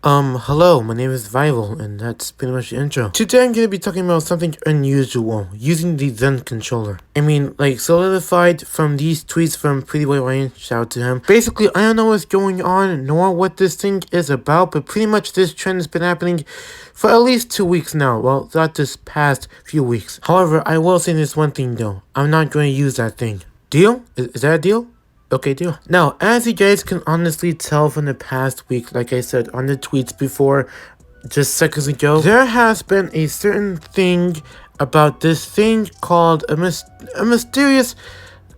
Hello, my name is Vival, and that's pretty much the intro. Today I'm gonna be talking about something unusual, using the Zen controller. I mean, like, solidified from these tweets from Pretty Boy Ryan, shout out to him. Basically, I don't know what's going on, nor what this thing is about, but pretty much this trend has been happening for at least 2 weeks now. Well, not this past few weeks. However, I will say this one thing though, I'm not going to use that thing. Deal? Is that a deal? Okay, deal. Now, as you guys can honestly tell from the past week, like I said on the tweets before, just seconds ago, there has been a certain thing about this thing called a mysterious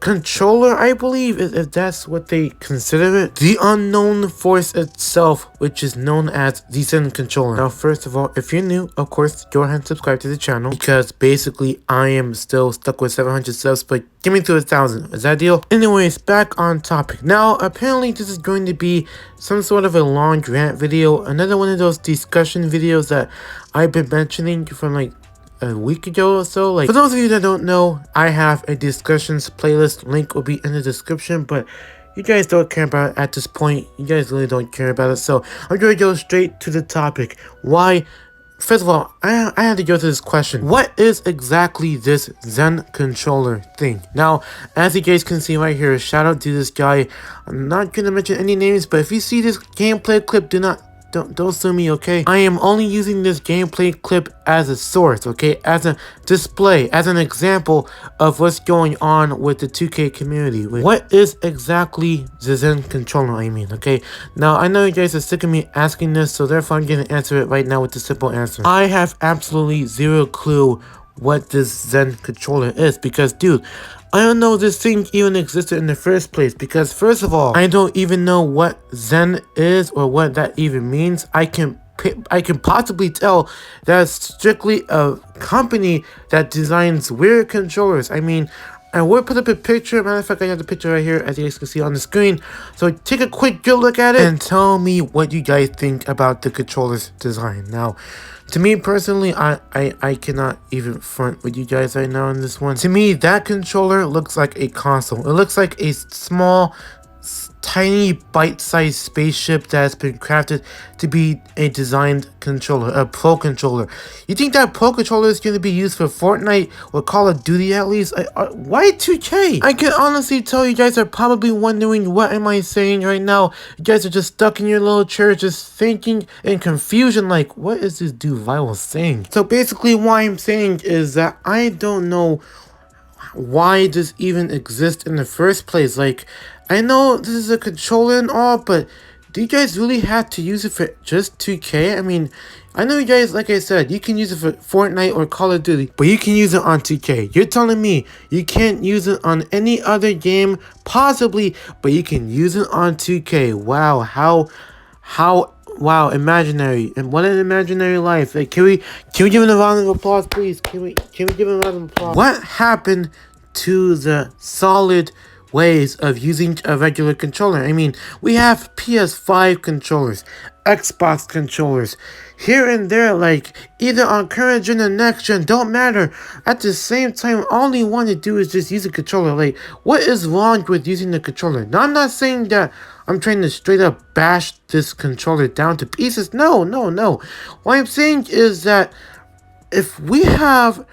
controller, I believe, if that's what they consider it. The unknown force itself, which is known as the Zen controller. Now, first of all, if you're new, of course, go ahead and subscribe to the channel, because basically I am still stuck with 700 subs, but give me to 1,000. Is that a deal? Anyways, back on topic. Now, apparently this is going to be some sort of a long rant video, another one of those discussion videos that I've been mentioning from like a week ago or so. Like, for those of you that don't know, I have a discussions playlist. Link will be in the description, but you guys don't care about it at this point. You guys really don't care about it, so I'm going to go straight to the topic. Why? First of all, I had to go to this question. What is exactly this Zen controller thing? Now, as you guys can see right here, shout out to this guy. I'm not going to mention any names, but if you see this gameplay clip, don't sue me, okay? I am only using this gameplay clip as a source, okay? As a display, as an example of what's going on with the 2K community. What is exactly the Zen controller, I mean, okay? Now, I know you guys are sick of me asking this, so therefore I'm gonna answer it right now with the simple answer. I have absolutely zero clue what this Zen controller is, because, dude, I don't know this thing even existed in the first place, because first of all, I don't even know what Zen is or what that even means. I can possibly tell that's strictly a company that designs weird controllers. I mean, I will put up a picture. Matter of fact, I got the picture right here, as you guys can see on the screen. So take a quick good look at it and tell me what you guys think about the controller's design. Now, to me personally, I cannot even front with you guys right now on this one. To me, that controller looks like a console. It looks like a small, tiny, bite-sized spaceship that has been crafted to be a designed controller, a pro controller. You think that pro controller is going to be used for Fortnite or Call of Duty at least? Why 2K? I can honestly tell you guys are probably wondering, what am I saying right now? You guys are just stuck in your little chair, just thinking in confusion, like, what is this dude Viral saying? So basically what I'm saying is that I don't know why this even exists in the first place. Like, I know this is a controller and all, but do you guys really have to use it for just 2K? I mean, I know you guys, like I said, you can use it for Fortnite or Call of Duty, but you can use it on 2K. You're telling me you can't use it on any other game, possibly, but you can use it on 2K. Wow, wow, imaginary. And what an imaginary life. Like, can we give him a round of applause, please? Can we give him a round of applause? What happened to the solid ways of using a regular controller? I mean, we have PS5 controllers, Xbox controllers, here and there, like, either on current gen or next gen, don't matter. At the same time, all you want to do is just use a controller. Like, what is wrong with using the controller? Now, I'm not saying that I'm trying to straight up bash this controller down to pieces. No. What I'm saying is that if we have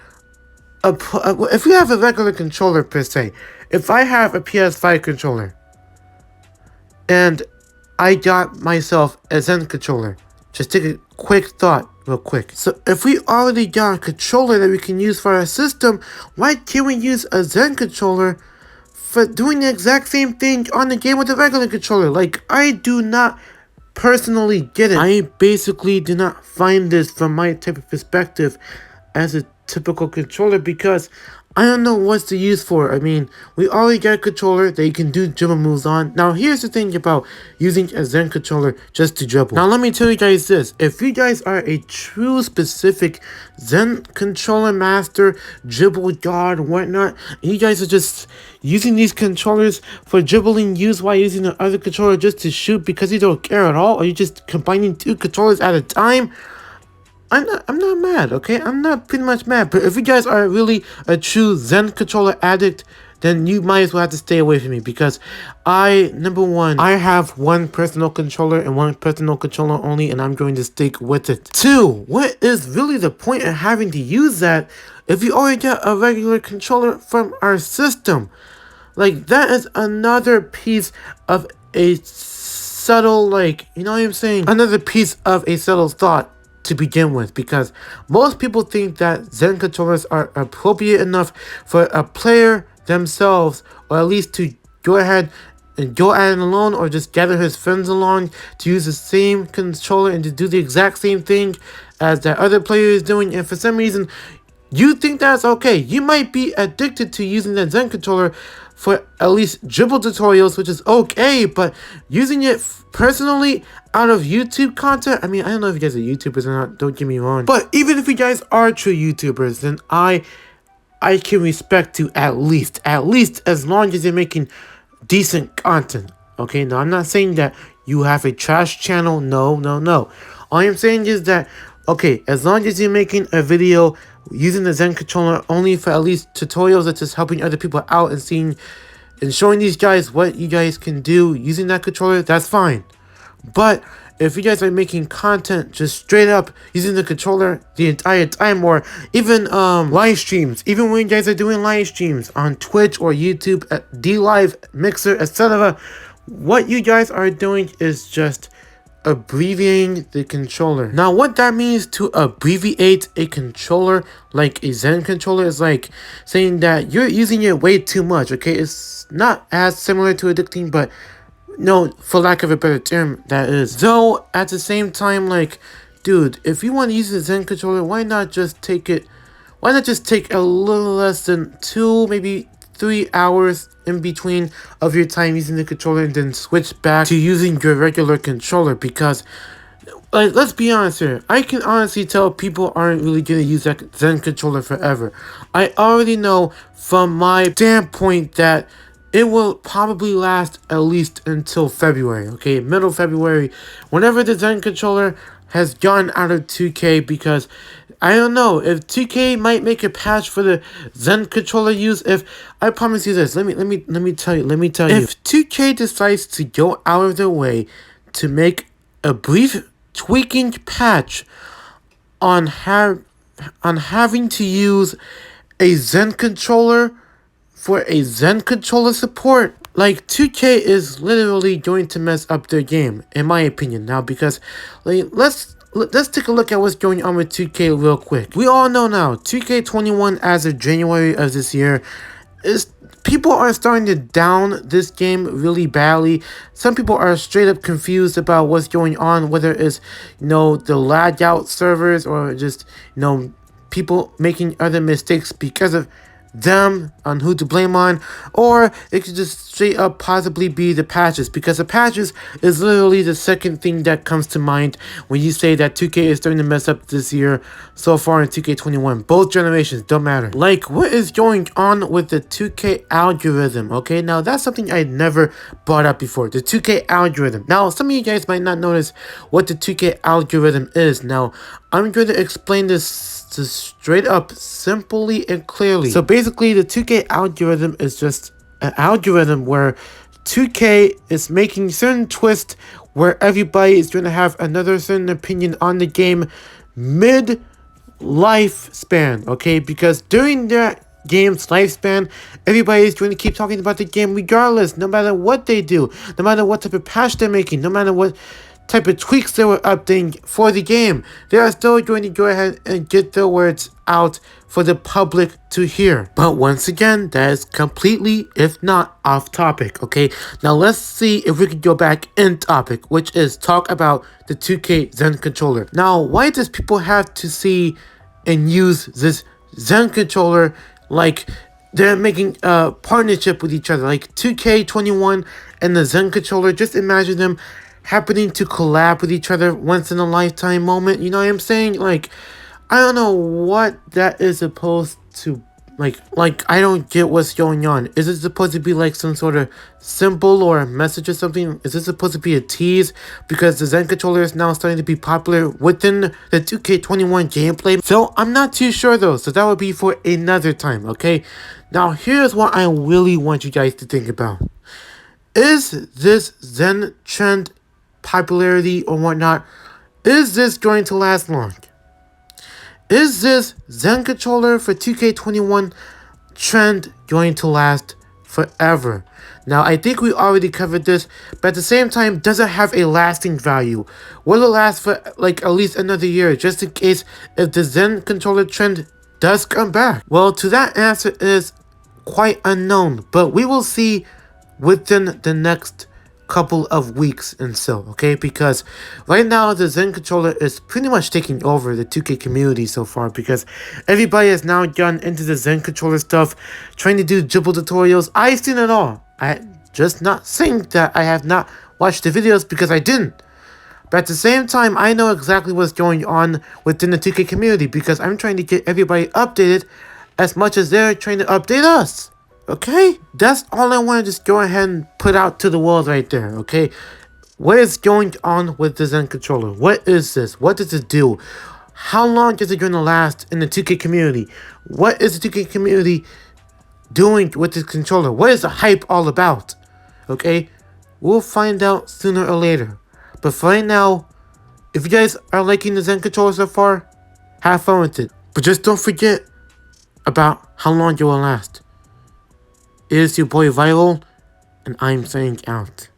a regular controller per se, if I have a PS5 controller and I got myself a Zen controller, just take a quick thought real quick. So if we already got a controller that we can use for our system, why can't we use a Zen controller for doing the exact same thing on the game with a regular controller? Like, I do not personally get it. I basically do not find this, from my type of perspective, as a typical controller, because I don't know what's to use for. I mean, we already got a controller that you can do dribble moves on. Now, here's the thing about using a Zen controller just to dribble. Now, let me tell you guys this. If you guys are a true specific Zen controller master, dribble god, whatnot, and you guys are just using these controllers for dribbling use while using the other controller just to shoot because you don't care at all, or you're just combining two controllers at a time, I'm not mad, okay? I'm not pretty much mad. But if you guys are really a true Zen controller addict, then you might as well have to stay away from me, because number one, I have one personal controller and one personal controller only, and I'm going to stick with it. Two, what is really the point of having to use that if you already get a regular controller from our system? Like, that is another piece of a subtle, like, you know what I'm saying? Another piece of a subtle thought to begin with, because most people think that Zen controllers are appropriate enough for a player themselves, or at least to go ahead and go at it alone, or just gather his friends along to use the same controller and to do the exact same thing as that other player is doing. And for some reason, you think that's okay. You might be addicted to using the Zen controller for at least dribble tutorials, which is okay, but using it personally out of YouTube content, I mean, I don't know if you guys are YouTubers or not, don't get me wrong, but even if you guys are true YouTubers, then I can respect you at least as long as you're making decent content. Okay, now I'm not saying that you have a trash channel. No. All I'm saying is that, okay, as long as you're making a video using the Zen controller only for at least tutorials that's just helping other people out and seeing and showing these guys what you guys can do using that controller, that's fine. But if you guys are making content just straight up using the controller the entire time, or even live streams, even when you guys are doing live streams on Twitch or YouTube, DLive, Mixer, etc., what you guys are doing is just abbreviating the controller. Now, what that means to abbreviate a controller like a Zen controller is like saying that you're using it way too much. Okay, it's not as similar to addicting, but no, for lack of a better term, that is. Though at the same time, like, dude, if you want to use the Zen controller, why not just take a little less than 2, maybe 3 hours in between of your time using the controller, and then switch back to using your regular controller? Because, like, let's be honest here, I can honestly tell people aren't really gonna use that Zen controller forever. I already know from my standpoint that it will probably last at least until February, okay? Middle February, whenever the Zen controller has gone out of 2K, because I don't know if 2K might make a patch for the Zen controller use. If I promise you this, let me tell you, if 2K decides to go out of their way to make a brief tweaking patch on having to use a Zen controller for a Zen controller support, like, 2K is literally going to mess up their game, in my opinion. Now, because, like, let's take a look at what's going on with 2K real quick. We all know now, 2K21 as of January of this year, people are starting to down this game really badly. Some people are straight up confused about what's going on, whether it's, the lagged out servers, or just, people making other mistakes because of them, on who to blame on, or it could just straight up possibly be the patches, because the patches is literally the second thing that comes to mind when you say that 2K is starting to mess up this year so far in 2K21. Both generations, don't matter. Like, what is going on with the 2K algorithm? Okay, now that's something I never brought up before, the 2K algorithm. Now, some of you guys might not notice what the 2K algorithm is. Now, I'm going to explain this straight up, simply and clearly. So basically, the 2K algorithm is just an algorithm where 2K is making certain twists where everybody is going to have another certain opinion on the game mid-lifespan, okay? Because during that game's lifespan, everybody is going to keep talking about the game regardless, no matter what they do, no matter what type of patch they're making, no matter what type of tweaks they were updating for the game. They are still going to go ahead and get their words out for the public to hear. But once again, that is completely, if not, off topic, okay? Now let's see if we can go back in topic, which is talk about the 2K Zen controller. Now, why does people have to see and use this Zen controller like they're making a partnership with each other? Like 2K21 and the Zen controller, just imagine them happening to collab with each other once in a lifetime moment. You know what I'm saying? Like, I don't know what that is supposed to Like I don't get what's going on. Is it supposed to be like some sort of symbol or a message or something? Is this supposed to be a tease? Because the Zen controller is now starting to be popular within the 2K21 gameplay. So I'm not too sure though, so that would be for another time, okay? Now here's what I really want you guys to think about. Is this Zen trend popularity or whatnot, is this going to last long? Is this Zen controller for 2K21 trend going to last forever? Now, I think we already covered this, but at the same time, does it have a lasting value? Will it last for like at least another year, just in case if the Zen controller trend does come back? Well, to that answer is quite unknown, but we will see within the next couple of weeks and so, okay? Because right now the Zen controller is pretty much taking over the 2K community so far, because everybody has now gotten into the Zen controller stuff, trying to do dribble tutorials. I've seen it all. I just not saying that I have not watched the videos, because I didn't. But at the same time, I know exactly what's going on within the 2K community, because I'm trying to get everybody updated as much as they're trying to update us. Okay? That's all I want to just go ahead and put out to the world right there, okay? What is going on with the Zen controller? What is this? What does it do? How long is it going to last in the 2K community? What is the 2K community doing with this controller? What is the hype all about? Okay? We'll find out sooner or later. But for right now, if you guys are liking the Zen controller so far, have fun with it. But just don't forget about how long it will last. It is your boy Viral, and I'm signing out.